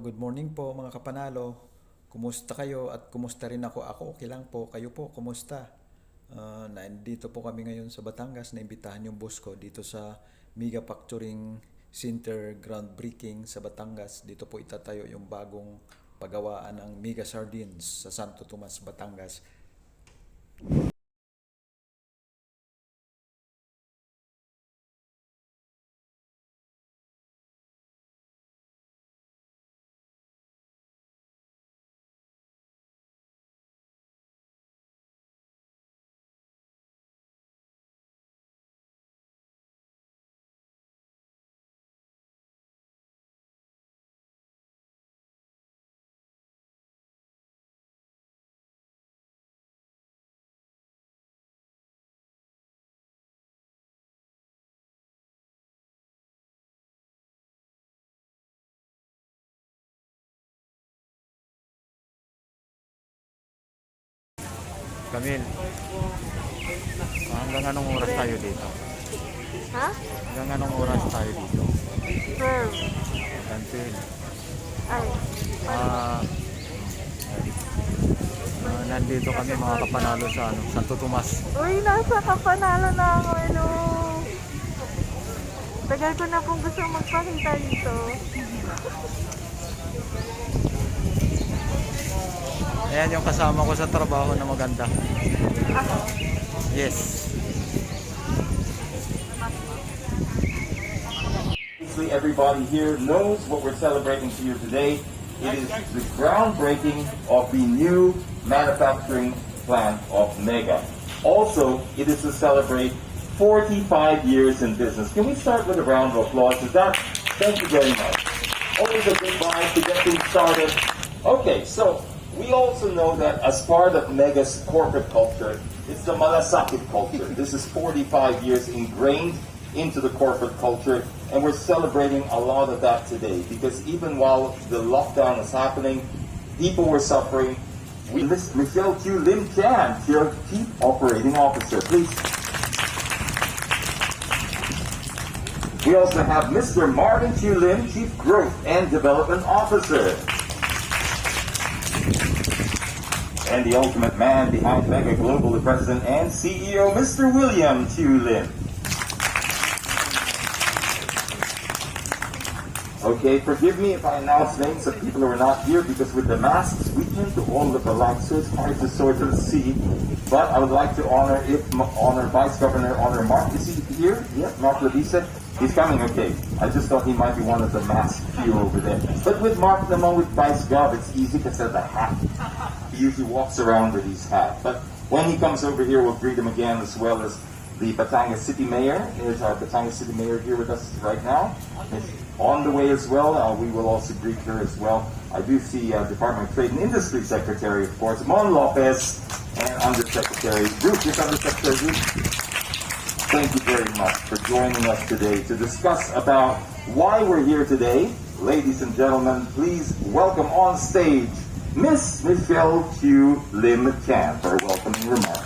good morning po mga kapanalo. Kumusta kayo at kumusta rin ako? Ako okay lang po. Kayo po, kumusta? Nandito po kami ngayon sa Batangas. Naimbitahan yung boss ko dito sa Mega Factoring Center groundbreaking sa Batangas. Dito po itatayo yung bagong pagawaan ng Mega Sardines sa Santo Tomas, Batangas. Camille, hanggang anong oras tayo dito? Ha? Hanggang anong oras tayo dito? 12. Until, Ay. ah, nandito kami mga kapanalo sa Santo Tomas. Uy, nasa kapanalo na ako, ano. Tagal ko na pong gusto magpakita dito. Ayan yung kasama ko sa trabaho na maganda. Ako? Yes. Obviously, everybody here knows what we're celebrating to you today. It is the groundbreaking of the new manufacturing plant of Mega. Also, it is to celebrate 45 years in business. Can we start with a round of applause? Thank you very much. Always a big vibe to get things started. Okay, so we also know that as part of Mega's corporate culture, it's the malasakit culture. This is 45 years ingrained into the corporate culture, and we're celebrating a lot of that today because even while the lockdown is happening, people were suffering. We list Michelle Q. Lim Chan, Chief Operating Officer, please. We also have Mr. Marvin Q. Lim, Chief Growth and Development Officer. And the ultimate man behind Mega Global, the President and CEO, Mr. William Q. Lim. Okay, forgive me if I announce names of people who are not here because with the masks we tend to all look alike, so it's hard to sort of see. But I would like to honor Vice Governor Mark. Is he here? Yeah, Mark Lavisa. He's coming, okay. I just thought he might be one of the masked few over there. But with Mark Naman, with Vice Gov, it's easy because of the hat. He usually walks around with his hat. But when he comes over here, we'll greet him again, as well as the Batangas City Mayor. Here's our Batangas City Mayor here with us right now. On the way as well, we will also greet her as well. I do see Department of Trade and Industry Secretary, of course, Mon Lopez, and Undersecretary Ruth. Yes, Undersecretary Ruth. Thank you very much for joining us today to discuss about why we're here today. Ladies and gentlemen, please welcome on stage Miss Michelle Q. Lim Chan for her welcoming remarks.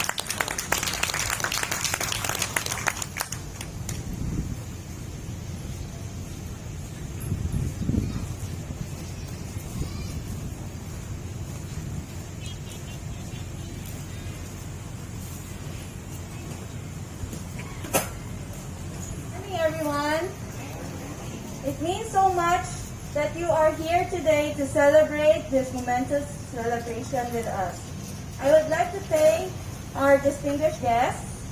Everyone, it means so much that you are here today to celebrate this momentous celebration with us. I would like to thank our distinguished guests,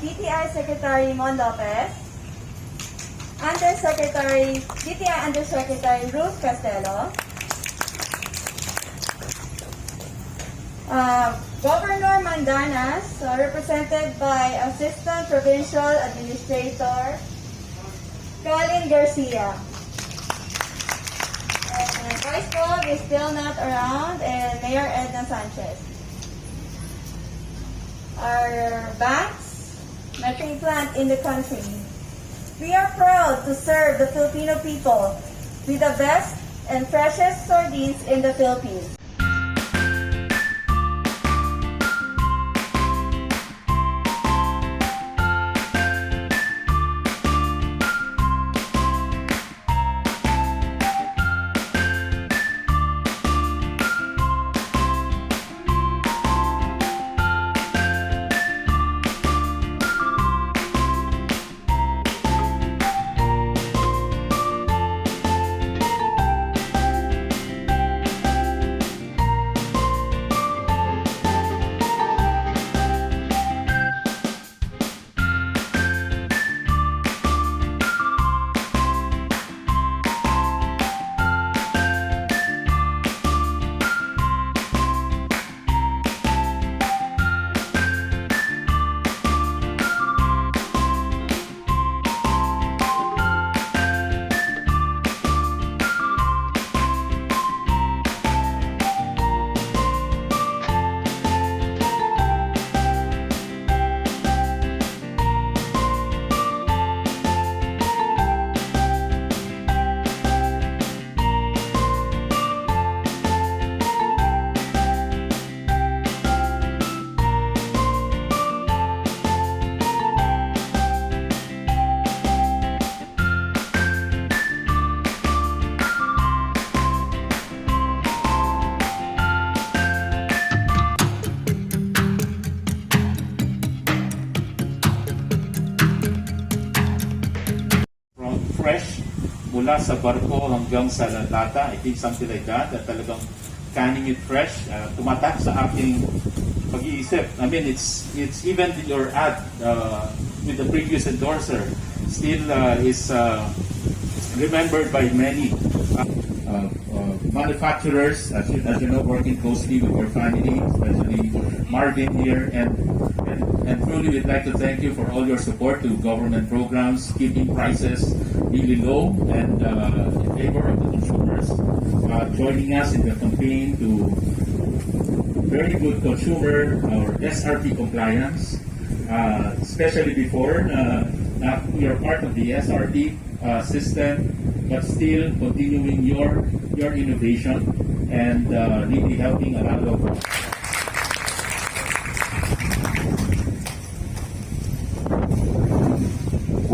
DTI Secretary Mon Lopez, DTI Undersecretary Ruth Castello, Governor Mandanas, represented by Assistant Provincial Administrator Colin Garcia. And Vice Gov is still not around, and Mayor Edna Sanchez. Our banks, measuring plant in the country. We are proud to serve the Filipino people with the best and freshest sardines in the Philippines. mula sa barko hanggang sa lata. I think something like that. At talagang canning it fresh. Tumatak sa aking pag-iisip. I mean, it's even your ad with the previous endorser still is remembered by many manufacturers, as you know, working closely with your family, especially Marvin here, and truly we'd like to thank you for all your support to government programs, keeping prices really low and in favor of the consumers, joining us in the campaign to very good consumer or SRP compliance, especially before we are part of the SRP system, but still continuing your innovation and really helping a lot of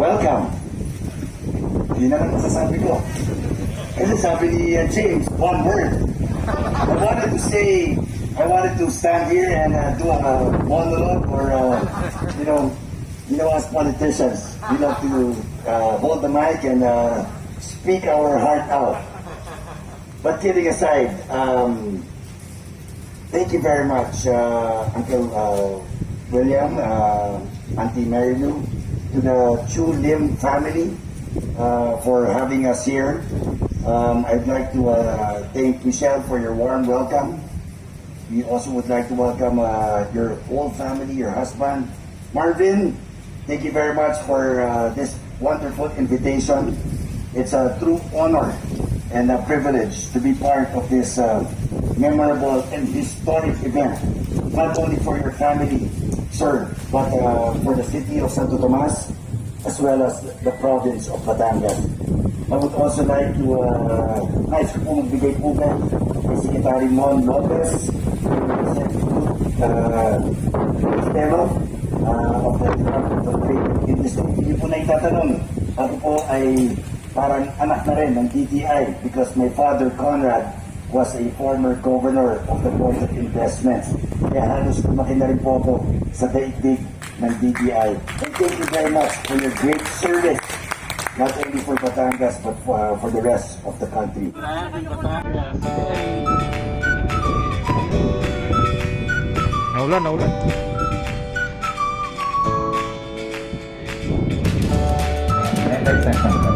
Welcome! Yun na lang masasabi ko. Kasi sabi ni James, one word. I wanted to stand here and do a monologue or, as politicians, we love to hold the mic and speak our heart out. But kidding aside, thank you very much, Uncle William, Auntie Mary Lou, to the Chu Lim family for having us here. I'd like to thank Michelle for your warm welcome. We also would like to welcome your whole family, your husband. Marvin, thank you very much for this wonderful invitation. It's a true honor and a privilege to be part of this memorable and historic event, not only for your family, sir, but for the city of Santo Tomas, as well as the province of Batangas. I would also like to nice po magbigay po kay Secretary Mon Lopez, Estero, of the Department of Trade and Industry. Hindi po na itatanong, ako po ay parang anak na rin ng DTI because my father, Conrad, was a former governor of the Board of Investments. Kaya halos lumaki na rin po ako sa daigdig ng DTI. And thank you very much for your great service, not only for Batangas, but for the rest of the country. Naulan. Next section.